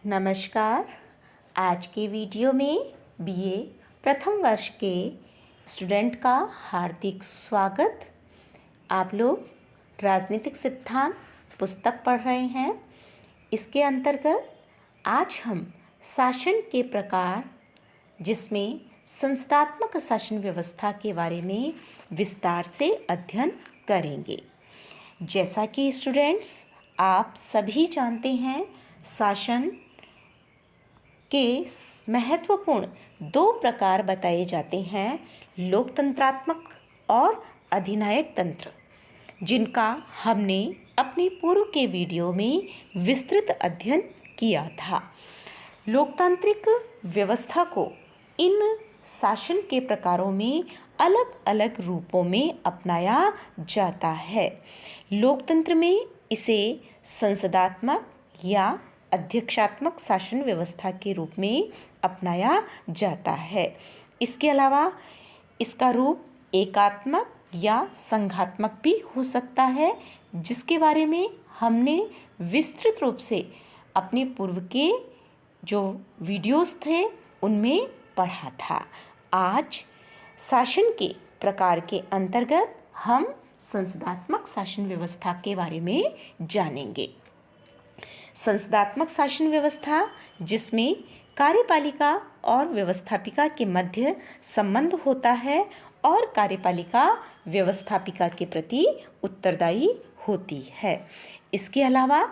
नमस्कार। आज के वीडियो में बीए प्रथम वर्ष के स्टूडेंट का हार्दिक स्वागत। आप लोग राजनीतिक सिद्धांत पुस्तक पढ़ रहे हैं। इसके अंतर्गत आज हम शासन के प्रकार, जिसमें संस्थात्मक शासन व्यवस्था के बारे में विस्तार से अध्ययन करेंगे। जैसा कि स्टूडेंट्स आप सभी जानते हैं, शासन के महत्वपूर्ण दो प्रकार बताए जाते हैं, लोकतंत्रात्मक और अधिनायक तंत्र, जिनका हमने अपने पूर्व के वीडियो में विस्तृत अध्ययन किया था। लोकतांत्रिक व्यवस्था को इन शासन के प्रकारों में अलग अलग रूपों में अपनाया जाता है। लोकतंत्र में इसे संसदात्मक या अध्यक्षात्मक शासन व्यवस्था के रूप में अपनाया जाता है। इसके अलावा इसका रूप एकात्मक या संघात्मक भी हो सकता है, जिसके बारे में हमने विस्तृत रूप से अपने पूर्व के जो वीडियोस थे उनमें पढ़ा था। आज शासन के प्रकार के अंतर्गत हम संसदात्मक शासन व्यवस्था के बारे में जानेंगे। संसदात्मक शासन व्यवस्था, जिसमें कार्यपालिका और व्यवस्थापिका के मध्य संबंध होता है और कार्यपालिका व्यवस्थापिका के प्रति उत्तरदायी होती है। इसके अलावा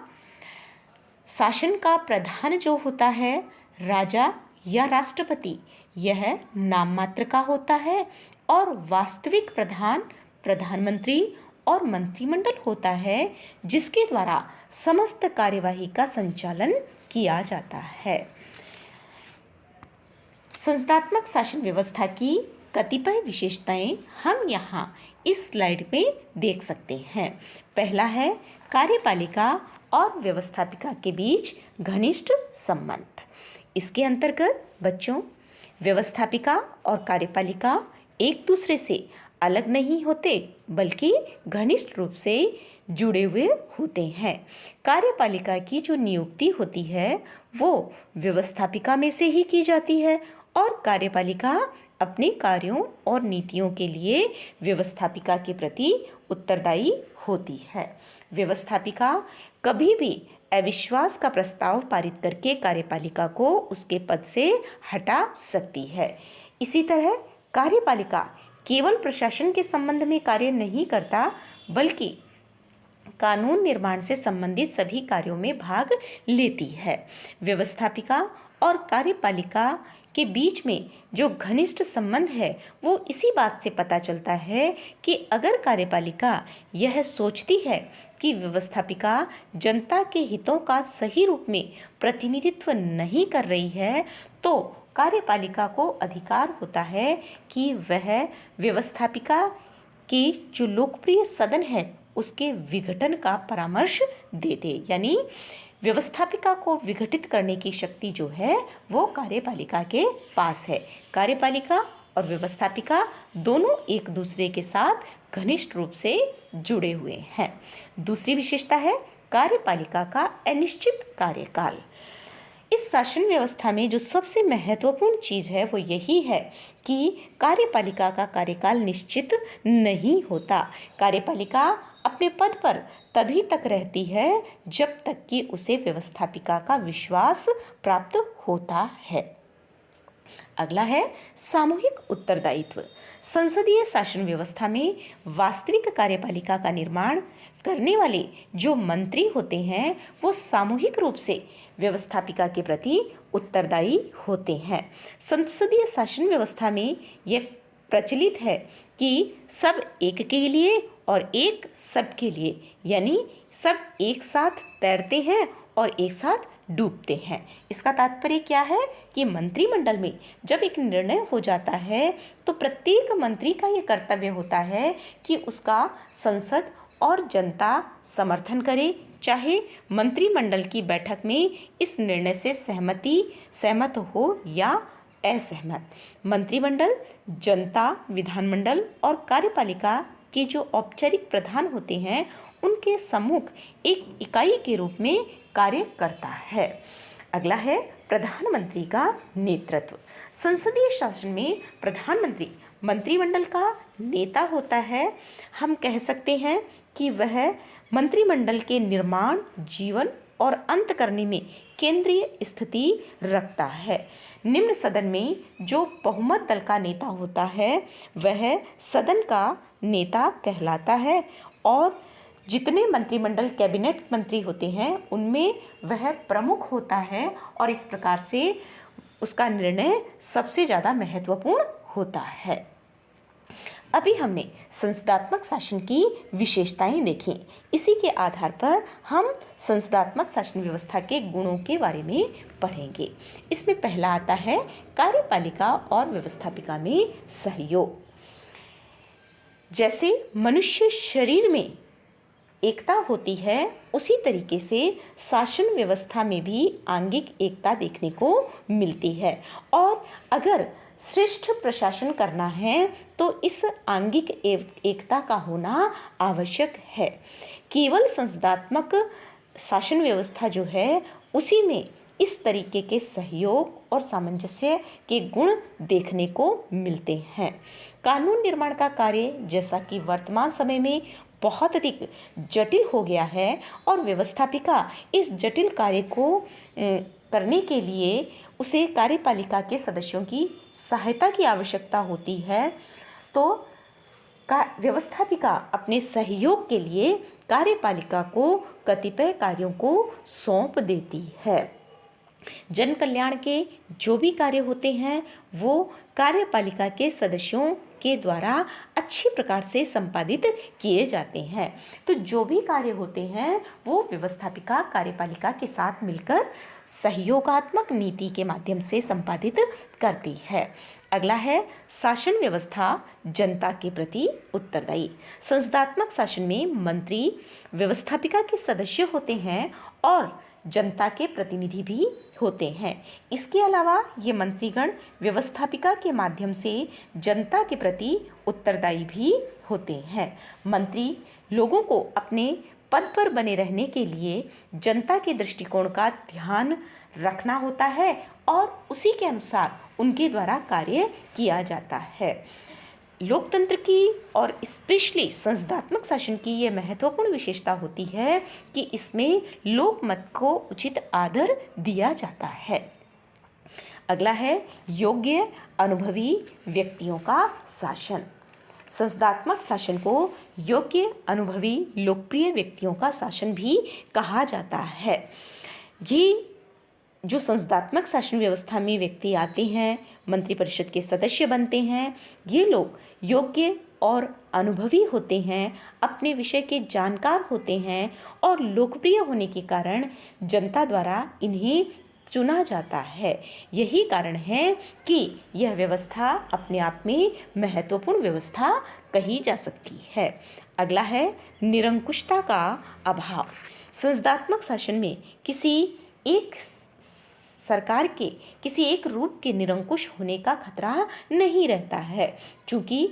शासन का प्रधान जो होता है, राजा या राष्ट्रपति, यह नाम मात्र का होता है और वास्तविक प्रधान प्रधानमंत्री और मंत्रिमंडल होता है, जिसके द्वारा समस्त कार्यवाही का संचालन किया जाता है। संसदात्मक शासन व्यवस्था की कतिपय विशेषताएं हम यहाँ इस स्लाइड में देख सकते हैं। पहला है कार्यपालिका और व्यवस्थापिका के बीच घनिष्ठ संबंध। इसके अंतर्गत बच्चों, व्यवस्थापिका और कार्यपालिका एक दूसरे से अलग नहीं होते, बल्कि घनिष्ठ रूप से जुड़े हुए होते हैं। कार्यपालिका की जो नियुक्ति होती है वो व्यवस्थापिका में से ही की जाती है और कार्यपालिका अपने कार्यों और नीतियों के लिए व्यवस्थापिका के प्रति उत्तरदायी होती है। व्यवस्थापिका कभी भी अविश्वास का प्रस्ताव पारित करके कार्यपालिका को उसके पद से हटा सकती है। इसी तरह कार्यपालिका केवल प्रशासन के संबंध में कार्य नहीं करता, बल्कि कानून निर्माण से संबंधित सभी कार्यों में भाग लेती है। व्यवस्थापिका और कार्यपालिका के बीच में जो घनिष्ठ संबंध है वो इसी बात से पता चलता है कि अगर कार्यपालिका यह सोचती है कि व्यवस्थापिका जनता के हितों का सही रूप में प्रतिनिधित्व नहीं कर रही है, तो कार्यपालिका को अधिकार होता है कि वह व्यवस्थापिका की जो लोकप्रिय सदन है उसके विघटन का परामर्श दे दे। यानी व्यवस्थापिका को विघटित करने की शक्ति जो है वो कार्यपालिका के पास है। कार्यपालिका और व्यवस्थापिका दोनों एक दूसरे के साथ घनिष्ठ रूप से जुड़े हुए हैं। दूसरी विशेषता है कार्यपालिका का अनिश्चित कार्यकाल। इस शासन व्यवस्था में जो सबसे महत्वपूर्ण चीज़ है वो यही है कि कार्यपालिका का कार्यकाल निश्चित नहीं होता। कार्यपालिका अपने पद पर तभी तक रहती है जब तक कि उसे व्यवस्थापिका का विश्वास प्राप्त होता है। अगला है सामूहिक उत्तरदायित्व। संसदीय शासन व्यवस्था में वास्तविक कार्यपालिका का निर्माण करने वाले जो मंत्री होते हैं वो सामूहिक रूप से व्यवस्थापिका के प्रति उत्तरदायी होते हैं। संसदीय शासन व्यवस्था में यह प्रचलित है कि सब एक के लिए और एक सब के लिए, यानी सब एक साथ तैरते हैं और एक साथ डूबते हैं। इसका तात्पर्य क्या है कि मंत्रिमंडल में जब एक निर्णय हो जाता है तो प्रत्येक मंत्री का ये कर्तव्य होता है कि उसका संसद और जनता समर्थन करे, चाहे मंत्रिमंडल की बैठक में इस निर्णय से सहमत हो या असहमत। मंत्रिमंडल, जनता, विधानमंडल और कार्यपालिका के जो औपचारिक प्रधान होते हैं उनके सम्मुख एक इकाई के रूप में कार्य करता है। अगला है प्रधानमंत्री का नेतृत्व। संसदीय शासन में प्रधानमंत्री मंत्रिमंडल का नेता होता है। हम कह सकते हैं कि वह मंत्रिमंडल के निर्माण, जीवन और अंत करने में केंद्रीय स्थिति रखता है। निम्न सदन में जो बहुमत दल का नेता होता है वह सदन का नेता कहलाता है, और जितने मंत्रिमंडल कैबिनेट मंत्री होते हैं उनमें वह प्रमुख होता है, और इस प्रकार से उसका निर्णय सबसे ज़्यादा महत्वपूर्ण होता है। अभी हमने संसदात्मक शासन की विशेषताएं देखी। इसी के आधार पर हम संसदात्मक शासन व्यवस्था के गुणों के बारे में पढ़ेंगे। इसमें पहला आता है कार्यपालिका और व्यवस्थापिका में सहयोग। जैसे मनुष्य शरीर में एकता होती है, उसी तरीके से शासन व्यवस्था में भी आंगिक एकता देखने को मिलती है, और अगर श्रेष्ठ प्रशासन करना है तो इस आंगिक एकता का होना आवश्यक है। केवल संसदात्मक शासन व्यवस्था जो है उसी में इस तरीके के सहयोग और सामंजस्य के गुण देखने को मिलते हैं। कानून निर्माण का कार्य जैसा कि वर्तमान समय में बहुत अधिक जटिल हो गया है, और व्यवस्थापिका इस जटिल कार्य को करने के लिए उसे कार्यपालिका के सदस्यों की सहायता की आवश्यकता होती है, तो व्यवस्थापिका अपने सहयोग के लिए कार्यपालिका को कतिपय कार्यों को सौंप देती है। जन कल्याण के जो भी कार्य होते हैं वो कार्यपालिका के सदस्यों के द्वारा अच्छी प्रकार से संपादित किए जाते हैं। तो जो भी कार्य होते हैं वो व्यवस्थापिका कार्यपालिका के साथ मिलकर सहयोगात्मक नीति के माध्यम से संपादित करती है। अगला है शासन व्यवस्था जनता के प्रति उत्तरदायी। संसदात्मक शासन में मंत्री व्यवस्थापिका के सदस्य होते हैं और जनता के प्रतिनिधि भी होते हैं। इसके अलावा ये मंत्रीगण व्यवस्थापिका के माध्यम से जनता के प्रति उत्तरदायी भी होते हैं। मंत्री लोगों को अपने पद पर बने रहने के लिए जनता के दृष्टिकोण का ध्यान रखना होता है, और उसी के अनुसार उनके द्वारा कार्य किया जाता है। लोकतंत्र की और स्पेशली संसदात्मक शासन की ये महत्वपूर्ण विशेषता होती है कि इसमें लोकमत को उचित आदर दिया जाता है। अगला है योग्य अनुभवी व्यक्तियों का शासन। संसदात्मक शासन को योग्य अनुभवी लोकप्रिय व्यक्तियों का शासन भी कहा जाता है। ये जो संसदात्मक शासन व्यवस्था में व्यक्ति आते हैं, मंत्रिपरिषद के सदस्य बनते हैं, ये लोग योग्य और अनुभवी होते हैं, अपने विषय के जानकार होते हैं, और लोकप्रिय होने के कारण जनता द्वारा इन्हें चुना जाता है। यही कारण है कि यह व्यवस्था अपने आप में महत्वपूर्ण व्यवस्था कही जा सकती है। अगला है निरंकुशता का अभाव। संसदात्मक शासन में किसी एक सरकार के किसी एक रूप के निरंकुश होने का खतरा नहीं रहता है, क्योंकि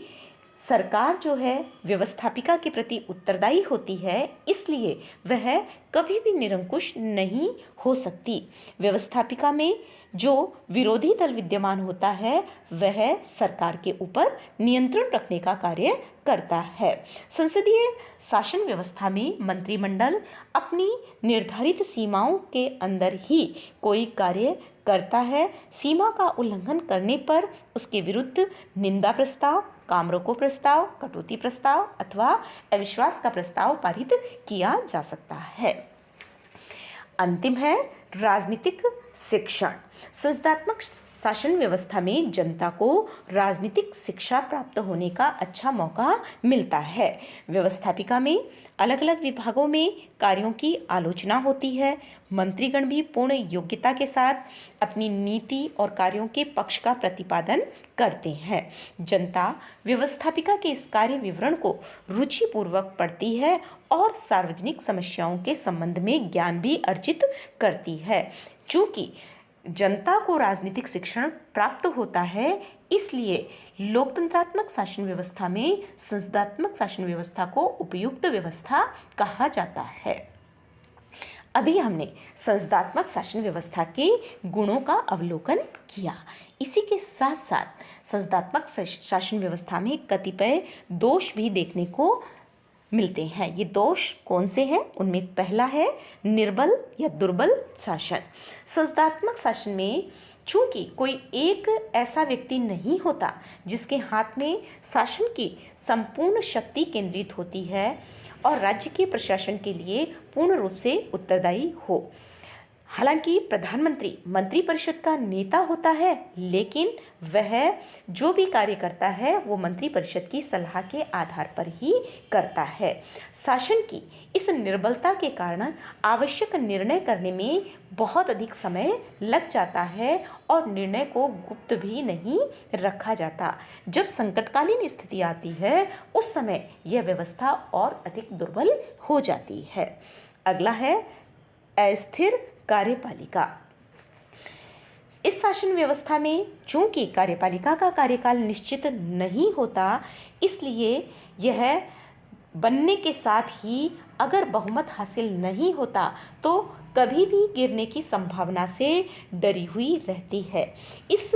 सरकार जो है व्यवस्थापिका के प्रति उत्तरदायी होती है, इसलिए वह कभी भी निरंकुश नहीं हो सकती। व्यवस्थापिका में जो विरोधी दल विद्यमान होता है वह सरकार के ऊपर नियंत्रण रखने का कार्य करता है। संसदीय शासन व्यवस्था में मंत्रिमंडल अपनी निर्धारित सीमाओं के अंदर ही कोई कार्य करता है। सीमा का उल्लंघन करने पर उसके विरुद्ध निंदा प्रस्ताव, कामरोको प्रस्ताव, कटौती प्रस्ताव अथवा अविश्वास का प्रस्ताव पारित किया जा सकता है। अंतिम है राजनीतिक शिक्षण। संसदात्मक शासन व्यवस्था में जनता को राजनीतिक शिक्षा प्राप्त होने का अच्छा मौका मिलता है। व्यवस्थापिका में अलग अलग विभागों में कार्यों की आलोचना होती है। मंत्रीगण भी पूर्ण योग्यता के साथ अपनी नीति और कार्यों के पक्ष का प्रतिपादन करते हैं। जनता व्यवस्थापिका के इस कार्य विवरण को रुचिपूर्वक पढ़ती है और सार्वजनिक समस्याओं के संबंध में ज्ञान भी अर्जित करती है। चूँकि जनता को राजनीतिक शिक्षण प्राप्त होता है, इसलिए लोकतंत्रात्मक शासन व्यवस्था में संसदात्मक शासन व्यवस्था को उपयुक्त व्यवस्था कहा जाता है। अभी हमने संस्थात्मक शासन व्यवस्था के गुणों का अवलोकन किया। इसी के साथ साथ संस्थात्मक शासन व्यवस्था में कतिपय दोष भी देखने को मिलते हैं। ये दोष कौन से हैं? उनमें पहला है निर्बल या दुर्बल शासन। संस्थात्मक शासन में चूंकि कोई एक ऐसा व्यक्ति नहीं होता जिसके हाथ में शासन की संपूर्ण शक्ति केंद्रित होती है और राज्य के प्रशासन के लिए पूर्ण रूप से उत्तरदायी हो। हालांकि प्रधानमंत्री मंत्रिपरिषद का नेता होता है, लेकिन वह जो भी कार्य करता है वो मंत्रिपरिषद की सलाह के आधार पर ही करता है। शासन की इस निर्बलता के कारण आवश्यक निर्णय करने में बहुत अधिक समय लग जाता है और निर्णय को गुप्त भी नहीं रखा जाता। जब संकटकालीन स्थिति आती है उस समय यह व्यवस्था और अधिक दुर्बल हो जाती है। अगला है अस्थिर कार्यपालिका। इस शासन व्यवस्था में चूंकि कार्यपालिका का कार्यकाल निश्चित नहीं होता, इसलिए यह बनने के साथ ही अगर बहुमत हासिल नहीं होता तो कभी भी गिरने की संभावना से डरी हुई रहती है। इस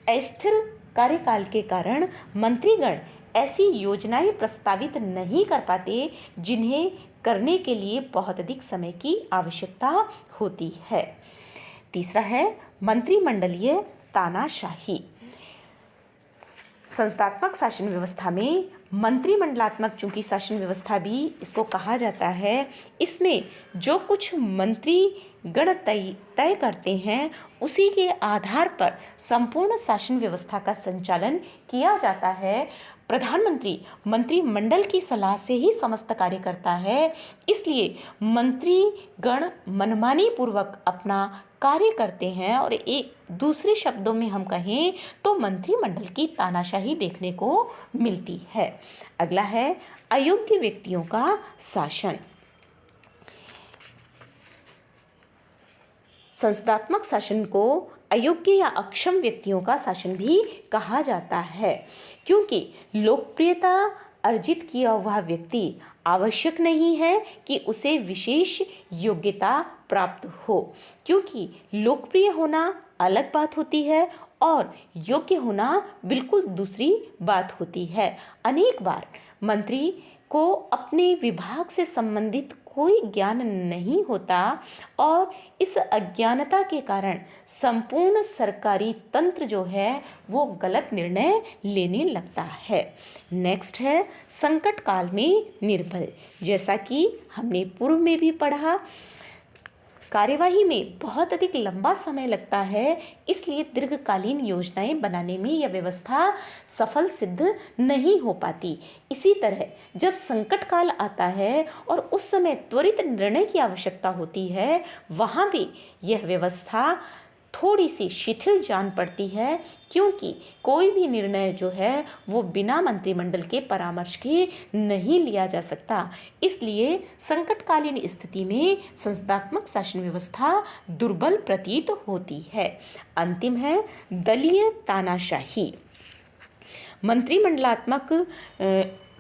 अस्थिर कार्यकाल के कारण मंत्रीगण ऐसी योजनाएं प्रस्तावित नहीं कर पाते जिन्हें करने के लिए बहुत अधिक समय की आवश्यकता होती है। तीसरा है मंत्रिमंडलीय तानाशाही। संस्थात्मक शासन व्यवस्था में मंत्रिमंडलात्मक चूंकि शासन व्यवस्था भी इसको कहा जाता है, इसमें जो कुछ मंत्री गण तय करते हैं उसी के आधार पर संपूर्ण शासन व्यवस्था का संचालन किया जाता है। प्रधानमंत्री मंत्रिमंडल की सलाह से ही समस्त कार्य करता है, इसलिए मंत्रीगण मनमानी पूर्वक अपना कार्य करते हैं और एक दूसरे शब्दों में हम कहें तो मंत्रिमंडल की तानाशाही देखने को मिलती है। अगला है अयोग्य व्यक्तियों का शासन। संस्थात्मक शासन को अयोग्य या अक्षम व्यक्तियों का शासन भी कहा जाता है, क्योंकि लोकप्रियता अर्जित किया हुआ व्यक्ति आवश्यक नहीं है कि उसे विशेष योग्यता प्राप्त हो, क्योंकि लोकप्रिय होना अलग बात होती है और योग्य होना बिल्कुल दूसरी बात होती है। अनेक बार मंत्री को अपने विभाग से संबंधित कोई ज्ञान नहीं होता और इस अज्ञानता के कारण संपूर्ण सरकारी तंत्र जो है वो गलत निर्णय लेने लगता है। नेक्स्ट है संकट काल में निर्बल। जैसा कि हमने पूर्व में भी पढ़ा, कार्यवाही में बहुत अधिक लंबा समय लगता है, इसलिए दीर्घकालीन योजनाएं बनाने में यह व्यवस्था सफल सिद्ध नहीं हो पाती। इसी तरह जब संकट काल आता है और उस समय त्वरित निर्णय की आवश्यकता होती है, वहाँ भी यह व्यवस्था थोड़ी सी शिथिल जान पड़ती है, क्योंकि कोई भी निर्णय जो है वो बिना मंत्रिमंडल के परामर्श के नहीं लिया जा सकता। इसलिए संकटकालीन स्थिति में संस्थात्मक शासन व्यवस्था दुर्बल प्रतीत होती है। अंतिम है दलीय तानाशाही। मंत्रिमंडलात्मक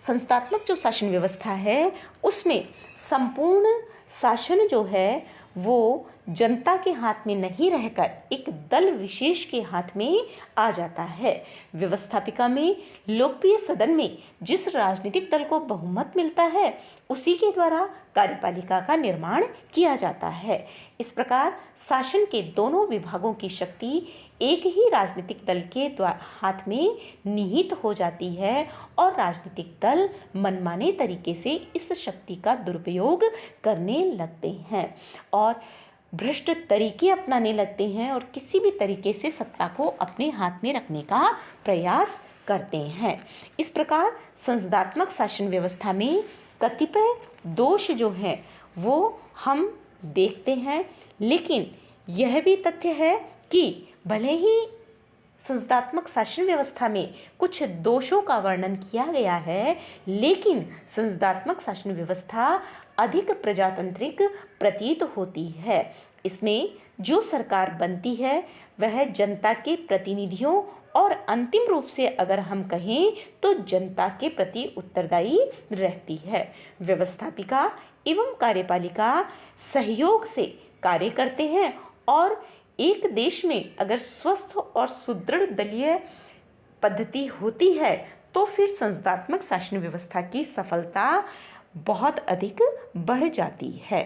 संस्थात्मक जो शासन व्यवस्था है उसमें संपूर्ण शासन जो है वो जनता के हाथ में नहीं रहकर एक दल विशेष के हाथ में आ जाता है। व्यवस्थापिका में लोकप्रिय सदन में जिस राजनीतिक दल को बहुमत मिलता है उसी के द्वारा कार्यपालिका का निर्माण किया जाता है। इस प्रकार शासन के दोनों विभागों की शक्ति एक ही राजनीतिक दल के हाथ में निहित हो जाती है और राजनीतिक दल मनमाने तरीके से इस शक्ति का दुरुपयोग करने लगते हैं और भ्रष्ट तरीके अपनाने लगते हैं और किसी भी तरीके से सत्ता को अपने हाथ में रखने का प्रयास करते हैं। इस प्रकार संस्थात्मक शासन व्यवस्था में कतिपय दोष जो हैं वो हम देखते हैं, लेकिन यह भी तथ्य है कि भले ही संस्थात्मक शासन व्यवस्था में कुछ दोषों का वर्णन किया गया है, लेकिन संस्थात्मक शासन व्यवस्था अधिक प्रजातांत्रिक प्रतीत होती है। इसमें जो सरकार बनती है वह जनता के प्रतिनिधियों और अंतिम रूप से अगर हम कहें तो जनता के प्रति उत्तरदायी रहती है। व्यवस्थापिका एवं कार्यपालिका सहयोग से कार्य करते हैं और एक देश में अगर स्वस्थ और सुदृढ़ दलीय पद्धति होती है तो फिर संस्थात्मक शासन व्यवस्था की सफलता बहुत अधिक बढ़ जाती है।